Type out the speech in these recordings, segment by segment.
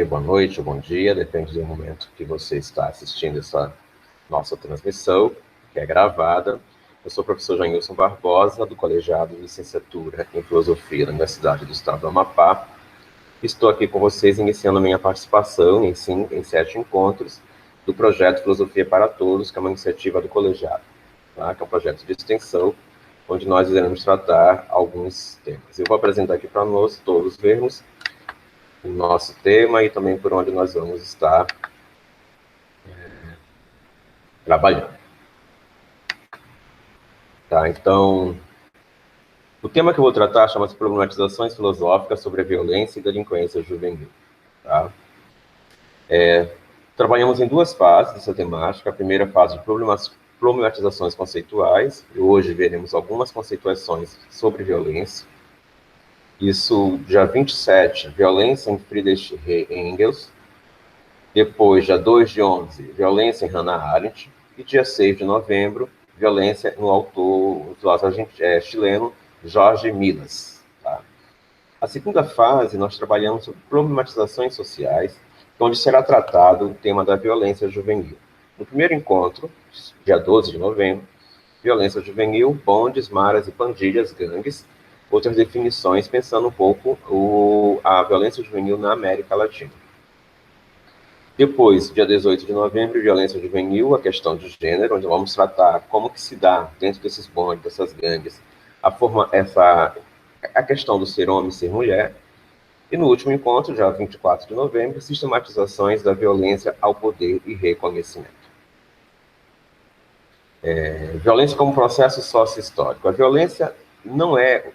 boa noite ou bom dia, depende do momento que você está assistindo essa nossa transmissão, que é gravada. Eu sou o professor Janilson Barbosa, do Colegiado de Licenciatura em Filosofia da Universidade do Estado do Amapá. Estou aqui com vocês iniciando minha participação em 7 encontros do projeto Filosofia para Todos, que é uma iniciativa do Colegiado, tá? Que é um projeto de extensão, onde nós iremos tratar alguns temas. Eu vou apresentar aqui para nós todos vermos o nosso tema e também por onde nós vamos estar trabalhando. Tá, então, o tema que eu vou tratar chama-se Problematizações Filosóficas sobre a Violência e Delinquência Juvenil. Tá? Trabalhamos em duas fases dessa temática. A primeira fase de problematizações conceituais, e hoje veremos algumas conceituações sobre violência. Isso, dia 27, violência em Friedrich Engels. Depois, dia 2 de 11, violência em Hannah Arendt. E dia 6 de novembro, violência no autor chileno Jorge Milas. Tá? A segunda fase, nós trabalhamos sobre problematizações sociais, onde será tratado o tema da violência juvenil. No primeiro encontro, dia 12 de novembro, violência juvenil, bondes, maras e pandilhas, gangues, outras definições, pensando um pouco a violência juvenil na América Latina. Depois, dia 18 de novembro, violência juvenil, a questão de gênero, onde vamos tratar como que se dá, dentro desses bondes, dessas gangues, a questão do ser homem e ser mulher. E no último encontro, dia 24 de novembro, sistematizações da violência ao poder e reconhecimento. Violência como processo sócio-histórico. A violência não é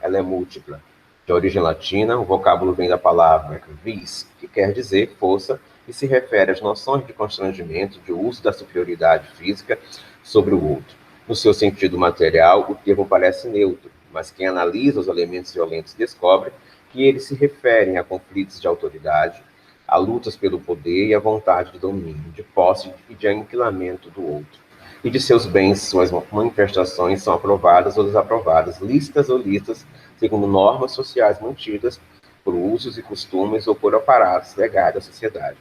ela é múltipla. De origem latina, o vocábulo vem da palavra vis, que quer dizer força, e se refere às noções de constrangimento, de uso da superioridade física sobre o outro. No seu sentido material, o termo parece neutro, mas quem analisa os elementos violentos descobre que eles se referem a conflitos de autoridade, a lutas pelo poder e a vontade de domínio, de posse e de aniquilamento do outro. E de seus bens, suas manifestações são aprovadas ou desaprovadas, lícitas ou listas, segundo normas sociais mantidas por usos e costumes ou por aparatos legais da sociedade.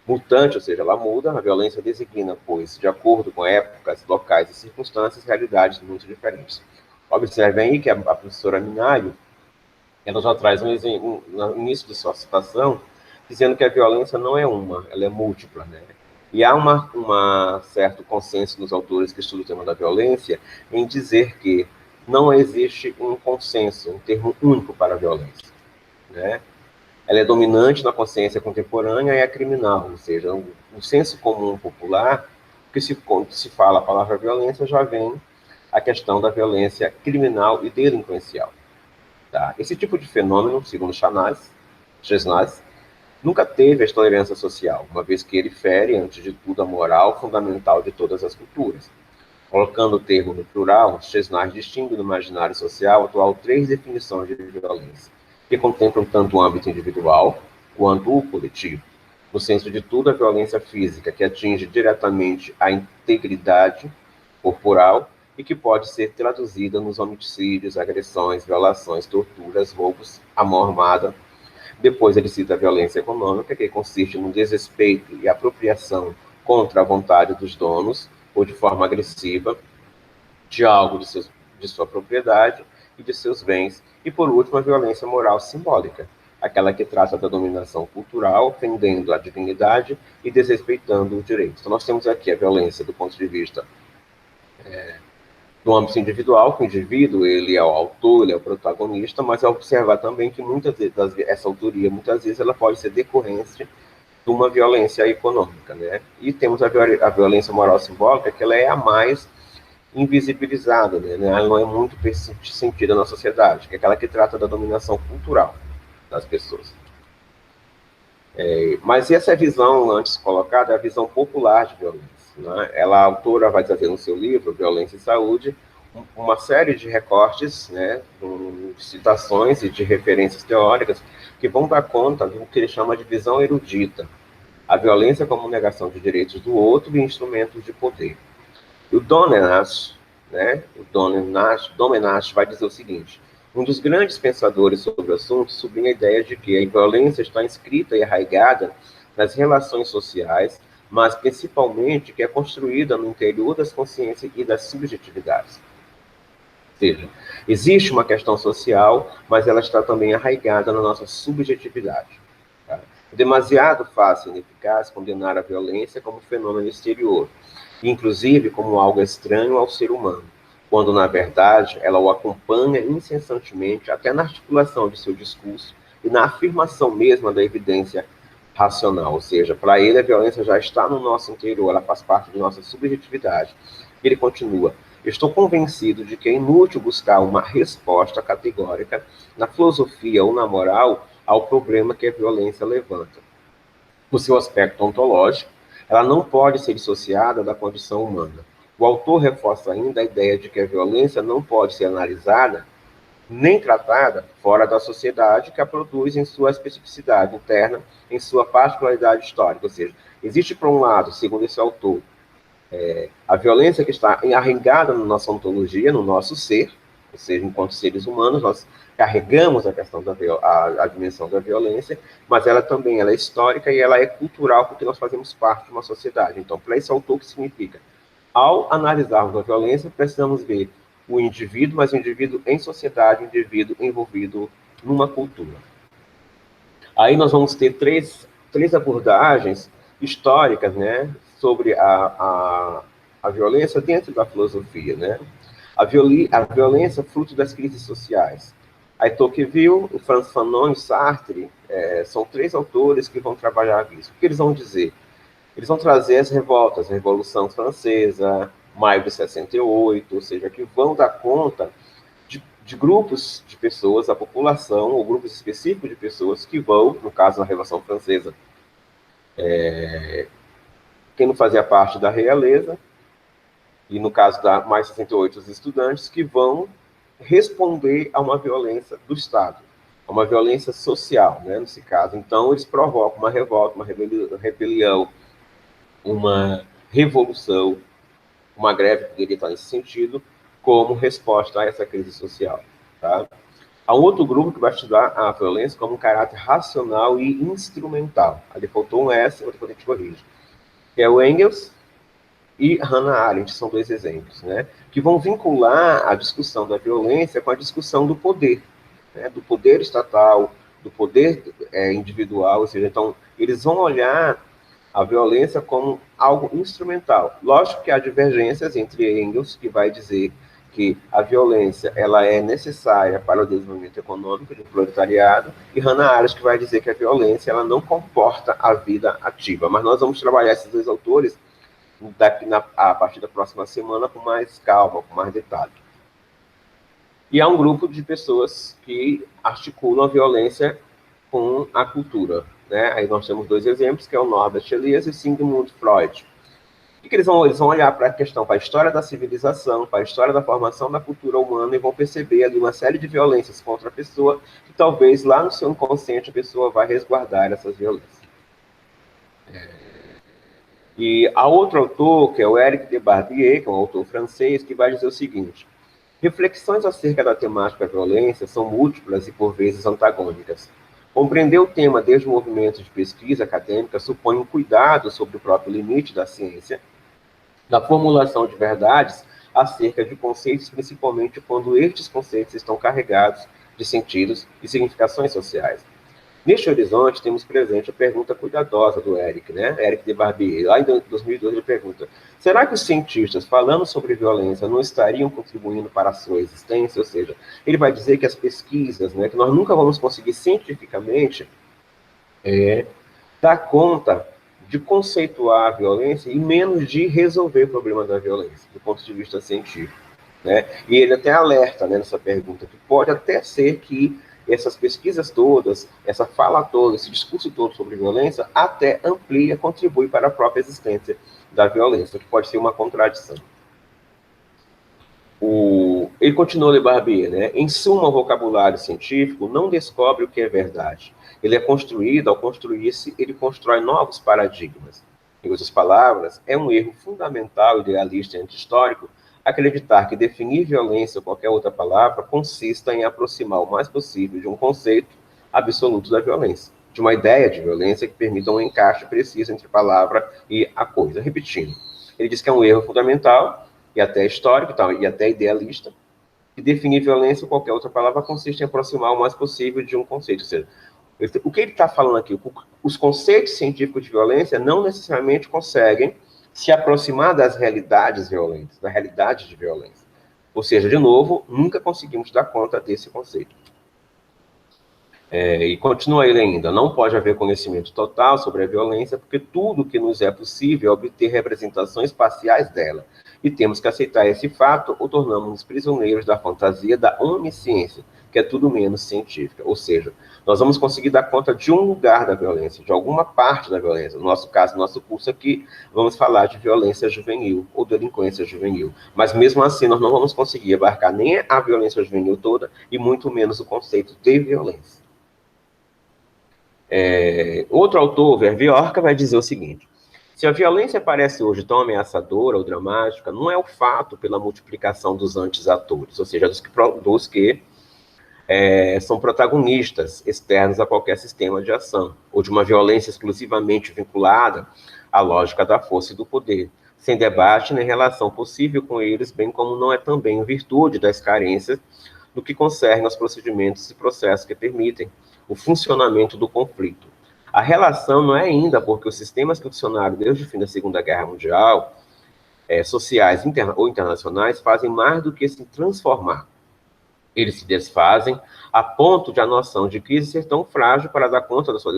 Mutante, ou seja, ela muda, a violência designa, pois, de acordo com épocas, locais e circunstâncias, realidades muito diferentes. Observem aí que a professora Minalho, ela já traz no início de sua citação, dizendo que a violência não é ela é múltipla, né? E há certo consenso nos autores que estudam o tema da violência em dizer que não existe um consenso, um termo único para a violência, né? Ela é dominante na consciência contemporânea e é criminal, ou seja, o senso comum popular, que quando se fala a palavra violência, já vem a questão da violência criminal e delinquencial. Tá? Esse tipo de fenômeno, segundo Chesnaz, nunca teve a tolerância social, uma vez que ele fere, antes de tudo, a moral fundamental de todas as culturas. Colocando o termo no plural, Chesnaz distingue no imaginário social atual 3 definições de violência, que contemplam tanto o âmbito individual quanto o coletivo. No senso de tudo, a violência física, que atinge diretamente a integridade corporal e que pode ser traduzida nos homicídios, agressões, violações, torturas, roubos, a mão armada. Depois ele cita a violência econômica, que consiste no desrespeito e apropriação contra a vontade dos donos, ou de forma agressiva, de algo de sua propriedade e de seus bens. E, por último, a violência moral simbólica, aquela que trata da dominação cultural, ofendendo a dignidade e desrespeitando os direitos. Então, nós temos aqui a violência do ponto de vista no âmbito individual, que o indivíduo ele é o autor, ele é o protagonista, mas é observar também que muitas vezes essa autoria, muitas vezes, ela pode ser decorrência de uma violência econômica, né? E temos a violência moral simbólica, que ela é a mais invisibilizada, né? Ela não é muito sentida na sociedade, que é aquela que trata da dominação cultural das pessoas. Mas essa visão antes colocada é a visão popular de violência. Né? A autora vai trazer no seu livro, Violência e Saúde, uma série de recortes, né, de citações e de referências teóricas que vão dar conta do que ele chama de visão erudita. A violência como negação de direitos do outro e instrumentos de poder. E o Domenach, né, Domenach vai dizer o seguinte: Um dos grandes pensadores sobre o assunto sublinha a ideia de que a violência está inscrita e arraigada nas relações sociais, mas principalmente que é construída no interior das consciências e das subjetividades. Ou seja, existe uma questão social, mas ela está também arraigada na nossa subjetividade. Tá? É demasiado fácil e ineficaz condenar a violência como fenômeno exterior, inclusive como algo estranho ao ser humano, quando, na verdade, ela o acompanha incessantemente até na articulação de seu discurso e na afirmação mesma da evidência racional. Ou seja, para ele a violência já está no nosso interior, ela faz parte de nossa subjetividade. Ele continua: estou convencido de que é inútil buscar uma resposta categórica na filosofia ou na moral ao problema que a violência levanta. No seu aspecto ontológico, ela não pode ser dissociada da condição humana. O autor reforça ainda a ideia de que a violência não pode ser analisada nem tratada fora da sociedade que a produz em sua especificidade interna, em sua particularidade histórica. Ou seja, existe, por um lado, segundo esse autor, a violência que está arraigada na nossa ontologia, no nosso ser, ou seja, enquanto seres humanos, nós carregamos a questão a dimensão da violência, mas ela também ela é histórica e ela é cultural, porque nós fazemos parte de uma sociedade. Então, para esse autor, o que significa? Ao analisarmos a violência, precisamos ver o indivíduo, mas o indivíduo em sociedade, o indivíduo envolvido numa cultura. Aí nós vamos ter três abordagens históricas, né, sobre a violência dentro da filosofia, né? A violência fruto das crises sociais. Aí Tocqueville, o Frantz Fanon e o Sartre são três autores que vão trabalhar isso. O que eles vão dizer? Eles vão trazer as revoltas, a Revolução Francesa, Maio de 68, ou seja, que vão dar conta de grupos de pessoas, a população, ou grupos específicos de pessoas que vão, no caso da Revolução Francesa, quem não fazia parte da realeza, e no caso da Maio de 68, os estudantes, que vão responder a uma violência do Estado, a uma violência social, né, nesse caso. Então, eles provocam uma revolta, uma rebelião, uma revolução, uma greve que poderia estar nesse sentido, como resposta a essa crise social. Tá? Há um outro grupo que vai estudar a violência como um caráter racional e instrumental. Ali faltou um S, outra coisa que a gente corrige. Que é o Engels e Hannah Arendt, são dois exemplos, né? Que vão vincular a discussão da violência com a discussão do poder, né? Do poder estatal, do poder individual, ou seja, então, eles vão olhar a violência como algo instrumental. Lógico que há divergências entre Engels, que vai dizer que a violência ela é necessária para o desenvolvimento econômico do proletariado, e Hannah Arendt, que vai dizer que a violência ela não comporta a vida ativa. Mas nós vamos trabalhar esses dois autores a partir da próxima semana com mais calma, com mais detalhe. E há um grupo de pessoas que articulam a violência com a cultura. Né? Aí nós temos dois exemplos, que é o Norbert Elias e Sigmund Freud. O que eles vão olhar para a questão, para a história da civilização, para a história da formação da cultura humana, e vão perceber ali uma série de violências contra a pessoa, que talvez lá no seu inconsciente a pessoa vai resguardar essas violências. E há outro autor, que é o Éric de Barbier, que é um autor francês, que vai dizer o seguinte: reflexões acerca da temática da violência são múltiplas e por vezes antagônicas. Compreender o tema desde o movimento de pesquisa acadêmica supõe um cuidado sobre o próprio limite da ciência, da formulação de verdades acerca de conceitos, principalmente quando estes conceitos estão carregados de sentidos e significações sociais. Neste horizonte, temos presente a pergunta cuidadosa do Éric, né? Éric de Barbier. Lá em 2012 ele pergunta: será que os cientistas, falando sobre violência, não estariam contribuindo para a sua existência? Ou seja, ele vai dizer que as pesquisas, né, que nós nunca vamos conseguir cientificamente dar conta de conceituar a violência e menos de resolver o problema da violência, do ponto de vista científico. Né? E ele até alerta, né, nessa pergunta, que pode até ser que essas pesquisas todas, essa fala toda, esse discurso todo sobre violência, até amplia, contribui para a própria existência da violência, que pode ser uma contradição. Ele continua Le Barbier, né? Em suma, o vocabulário científico não descobre o que é verdade. Ele é construído, ao construir-se, ele constrói novos paradigmas. Em outras palavras, é um erro fundamental, idealista e anti-histórico acreditar que definir violência ou qualquer outra palavra consista em aproximar o mais possível de um conceito absoluto da violência, de uma ideia de violência que permita um encaixe preciso entre a palavra e a coisa. Repetindo, ele diz que é um erro fundamental, e até histórico, e até idealista, que definir violência ou qualquer outra palavra consiste em aproximar o mais possível de um conceito. Ou seja, o que ele está falando aqui? Os conceitos científicos de violência não necessariamente conseguem se aproximar das realidades violentas, da realidade de violência. Ou seja, de novo, nunca conseguimos dar conta desse conceito. E continua ele ainda, não pode haver conhecimento total sobre a violência, porque tudo que nos é possível é obter representações parciais dela. E temos que aceitar esse fato ou tornamos-nos prisioneiros da fantasia da onisciência, que é tudo menos científica. Ou seja, nós vamos conseguir dar conta de um lugar da violência, de alguma parte da violência. No nosso caso, no nosso curso aqui, vamos falar de violência juvenil ou delinquência juvenil. Mas mesmo assim, nós não vamos conseguir abarcar nem a violência juvenil toda e muito menos o conceito de violência. Outro autor, Verviorca, vai dizer o seguinte: se a violência parece hoje tão ameaçadora ou dramática, não é o fato pela multiplicação dos antes-atores, ou seja, dos que são protagonistas externos a qualquer sistema de ação, ou de uma violência exclusivamente vinculada à lógica da força e do poder, sem debate nem relação possível com eles, bem como não é também em virtude das carências no que concerne aos procedimentos e processos que permitem o funcionamento do conflito. A relação não é ainda porque os sistemas que funcionaram desde o fim da Segunda Guerra Mundial, sociais ou internacionais, fazem mais do que se transformar. Eles se desfazem a ponto de a noção de crise ser tão frágil para dar conta da sua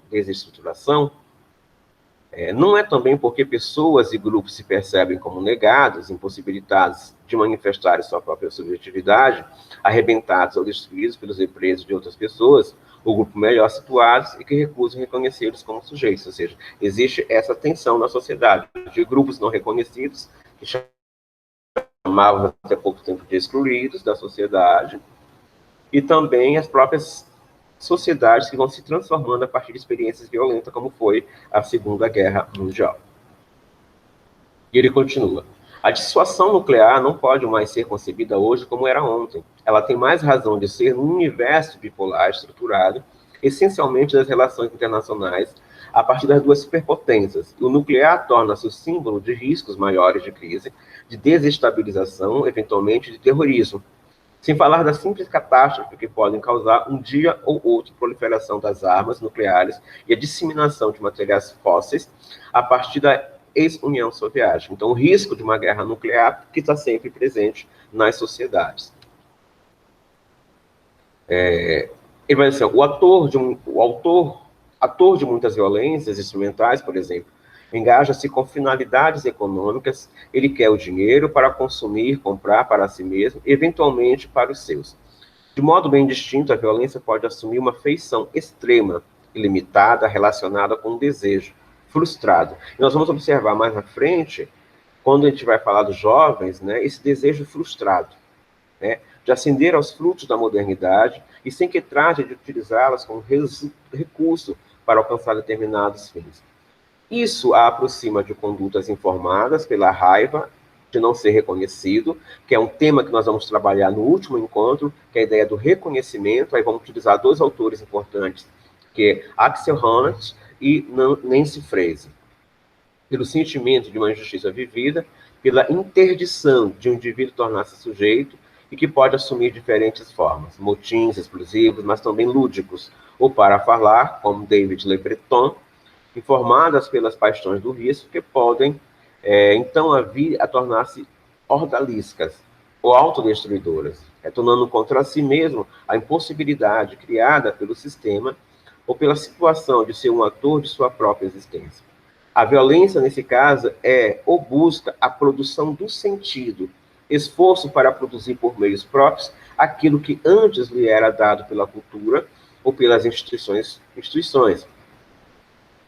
desestruturação. Não é também porque pessoas e grupos se percebem como negados, impossibilitados de manifestarem sua própria subjetividade, arrebentados ou destruídos pelos represos de outras pessoas, o grupo melhor situados e que recusam reconhecê-los como sujeitos. Ou seja, existe essa tensão na sociedade de grupos não reconhecidos, que chamavam até pouco tempo de excluídos da sociedade, e também as próprias sociedades que vão se transformando a partir de experiências violentas, como foi a Segunda Guerra Mundial. E ele continua: a dissuasão nuclear não pode mais ser concebida hoje como era ontem. Ela tem mais razão de ser num universo bipolar estruturado, essencialmente das relações internacionais, a partir das duas superpotências. O nuclear torna-se o símbolo de riscos maiores de crise, de desestabilização, eventualmente de terrorismo. Sem falar da simples catástrofe que podem causar um dia ou outro proliferação das armas nucleares e a disseminação de materiais fósseis a partir da ex-União Soviética. Então, o risco de uma guerra nuclear que está sempre presente nas sociedades. Ele vai dizer, o ator de muitas violências instrumentais, por exemplo, engaja-se com finalidades econômicas, ele quer o dinheiro para consumir, comprar para si mesmo, eventualmente para os seus. De modo bem distinto, a violência pode assumir uma feição extrema, ilimitada, relacionada com um desejo frustrado. E nós vamos observar mais na frente, quando a gente vai falar dos jovens, né, esse desejo frustrado, né, de ascender aos frutos da modernidade e sem que trate de utilizá-las como recurso para alcançar determinados fins. Isso a aproxima de condutas informadas pela raiva de não ser reconhecido, que é um tema que nós vamos trabalhar no último encontro, que é a ideia do reconhecimento. Aí vamos utilizar dois autores importantes, que é Axel Honneth e Nancy Fraser. Pelo sentimento de uma injustiça vivida, pela interdição de um indivíduo tornar-se sujeito e que pode assumir diferentes formas, motins explosivos, mas também lúdicos, ou para falar, como David Le Breton, informadas pelas paixões do risco, que podem, então, vir a tornar-se ordalísticas ou autodestruidoras, retornando contra si mesmo a impossibilidade criada pelo sistema ou pela situação de ser um ator de sua própria existência. A violência, nesse caso, é ou busca a produção do sentido, esforço para produzir por meios próprios aquilo que antes lhe era dado pela cultura ou pelas instituições,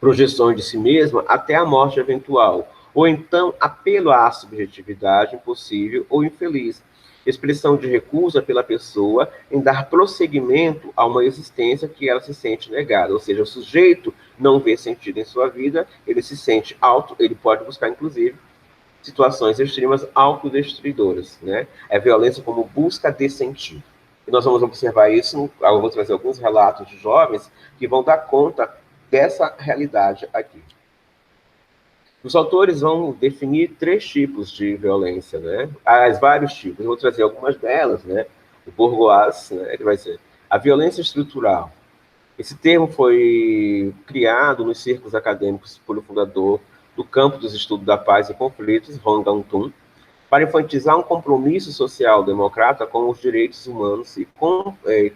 projeções de si mesma até a morte eventual, ou então apelo à subjetividade impossível ou infeliz, expressão de recusa pela pessoa em dar prosseguimento a uma existência que ela se sente negada, ou seja, o sujeito não vê sentido em sua vida, ele se sente ele pode buscar, inclusive, situações extremas autodestruidoras, né? É violência como busca de sentido. E nós vamos observar isso, eu vou trazer alguns relatos de jovens que vão dar conta dessa realidade aqui. Os autores vão definir 3 tipos de violência, né? Há vários tipos, eu vou trazer algumas delas, né? O Bourgois, né? Ele vai dizer a violência estrutural. Esse termo foi criado nos círculos acadêmicos pelo fundador do Campo dos Estudos da Paz e Conflitos, Hong Gang-Tun, para enfatizar um compromisso social democrata com os direitos humanos e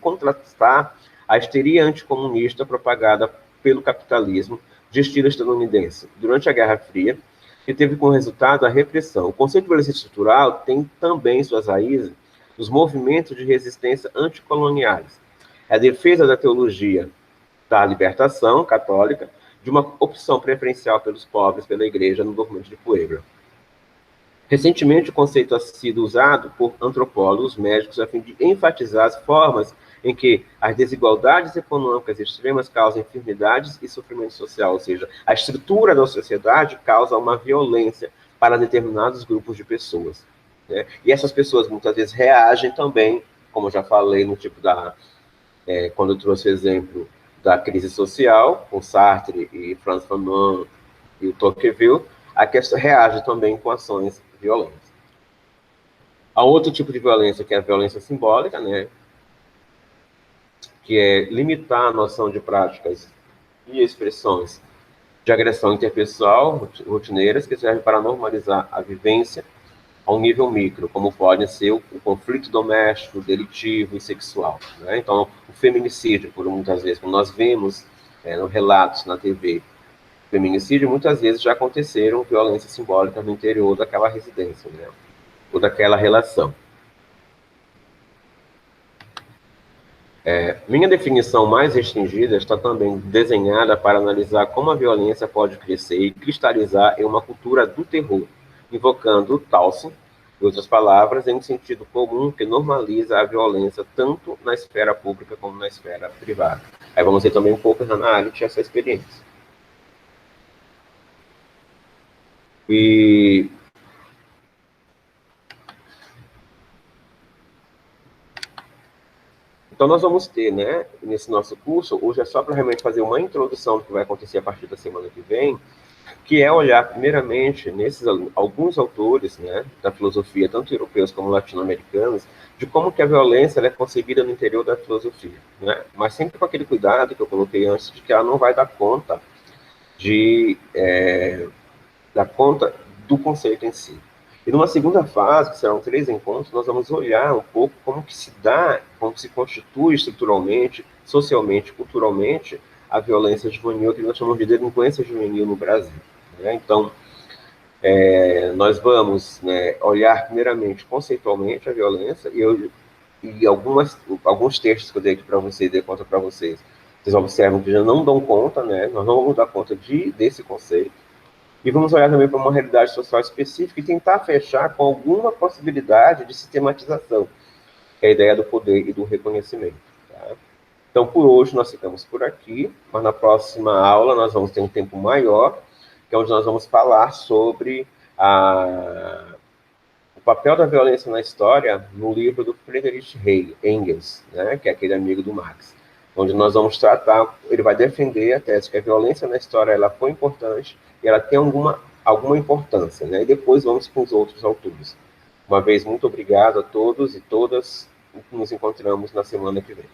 contrastar a histeria anticomunista propagada pelo capitalismo de estilo estadunidense durante a Guerra Fria, que teve como resultado a repressão. O conceito de violência estrutural tem também suas raízes nos movimentos de resistência anticoloniais. É a defesa da teologia da libertação católica de uma opção preferencial pelos pobres pela Igreja no documento de Puebla. Recentemente, o conceito ha sido usado por antropólogos médicos a fim de enfatizar as formas em que as desigualdades econômicas extremas causam enfermidades e sofrimento social, ou seja, a estrutura da sociedade causa uma violência para determinados grupos de pessoas, né? E essas pessoas muitas vezes reagem também, como eu já falei no tipo quando eu trouxe o exemplo da crise social, com Sartre e Frantz Fanon e o Tocqueville, a questão reage também com ações violentas. Há outro tipo de violência, que é a violência simbólica, né? Que é limitar a noção de práticas e expressões de agressão interpessoal rotineiras que servem para normalizar a vivência a um nível micro, como pode ser o conflito doméstico, delitivo e sexual, né? Então, o feminicídio, por muitas vezes, como nós vemos no relatos na TV, feminicídio, muitas vezes já aconteceram violência simbólica no interior daquela residência, né? Ou daquela relação. Minha definição mais restringida está também desenhada para analisar como a violência pode crescer e cristalizar em uma cultura do terror, invocando o Towson, em outras palavras, em um sentido comum que normaliza a violência tanto na esfera pública como na esfera privada. Aí vamos ver também um pouco Hannah Arendt essa experiência. E então nós vamos ter, né, nesse nosso curso, hoje é só para realmente fazer uma introdução do que vai acontecer a partir da semana que vem, que é olhar primeiramente nesses alguns autores, né, da filosofia, tanto europeus como latino-americanos, de como que a violência ela é concebida no interior da filosofia, né? Mas sempre com aquele cuidado que eu coloquei antes, de que ela não vai dar conta do conceito em si. E numa segunda fase, que serão 3 encontros, nós vamos olhar um pouco como que se dá, como que se constitui estruturalmente, socialmente, culturalmente, a violência juvenil, que nós chamamos de delinquência juvenil no Brasil, né? Então, nós vamos, né, olhar primeiramente conceitualmente a violência, e alguns textos que eu dei aqui para vocês, dei conta para vocês, vocês observam que já não dão conta, né? Nós não vamos dar conta desse conceito. E vamos olhar também para uma realidade social específica e tentar fechar com alguma possibilidade de sistematização, que é a ideia do poder e do reconhecimento. Tá? Então, por hoje, nós ficamos por aqui, mas na próxima aula nós vamos ter um tempo maior, que é onde nós vamos falar sobre o papel da violência na história no livro do Friedrich Engels, né, que é aquele amigo do Marx, onde nós vamos tratar, ele vai defender a tese que a violência na história ela foi importante e ela tem alguma importância, né? E depois vamos com os outros autores. Uma vez, muito obrigado a todos e todas, nos encontramos na semana que vem.